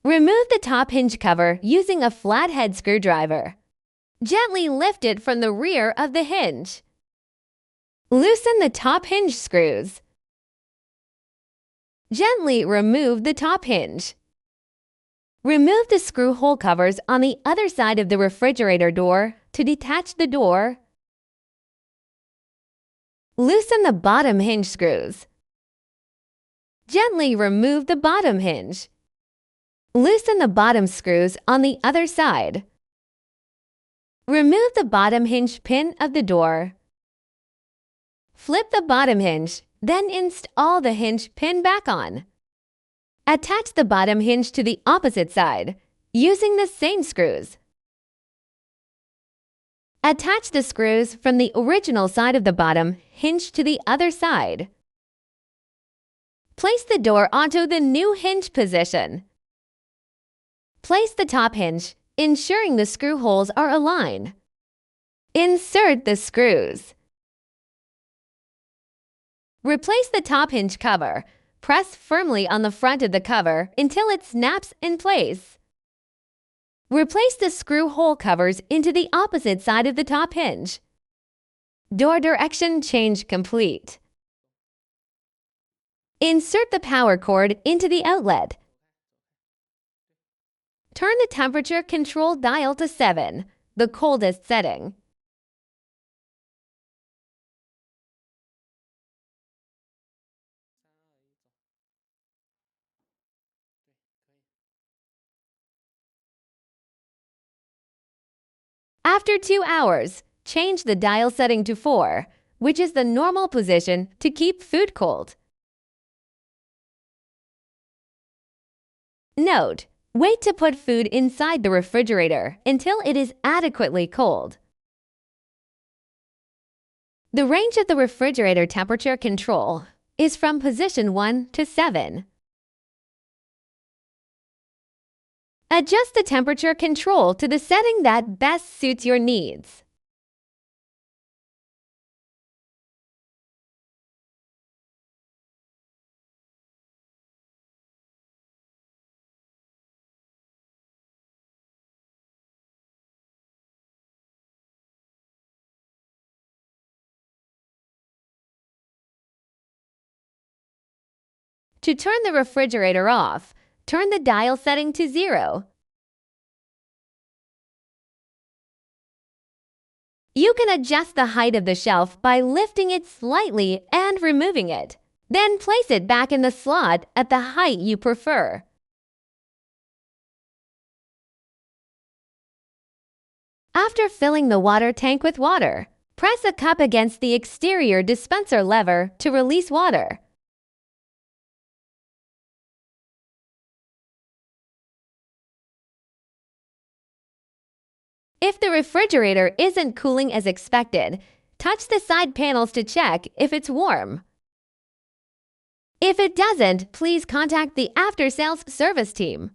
Remove the top hinge cover using a flathead screwdriver. Gently lift it from the rear of the hinge. Loosen the top hinge screws. Gently remove the top hinge. Remove the screw hole covers on the other side of the refrigerator door to detach the door. Loosen the bottom hinge screws. Gently remove the bottom hinge. Loosen the bottom screws on the other side. Remove the bottom hinge pin of the door. Flip the bottom hinge, then install the hinge pin back on. Attach the bottom hinge to the opposite side, using the same screws. Attach the screws from the original side of the bottom hinge to the other side. Place the door onto the new hinge position. Place the top hinge, ensuring the screw holes are aligned. Insert the screws. Replace the top hinge cover. Press firmly on the front of the cover until it snaps in place. Replace the screw hole covers into the opposite side of the top hinge. Door direction change complete. Insert the power cord into the outlet. Turn the temperature control dial to 7, the coldest setting. After 2 hours, change the dial setting to 4, which is the normal position to keep food cold. Note: wait to put food inside the refrigerator until it is adequately cold. The range of the refrigerator temperature control is from position 1 to 7. Adjust the temperature control to the setting that best suits your needs. To turn the refrigerator off, turn the dial setting to 0. You can adjust the height of the shelf by lifting it slightly and removing it. Then place it back in the slot at the height you prefer. After filling the water tank with water, press a cup against the exterior dispenser lever to release water. If the refrigerator isn't cooling as expected, touch the side panels to check if it's warm. If it doesn't, please contact the after-sales service team.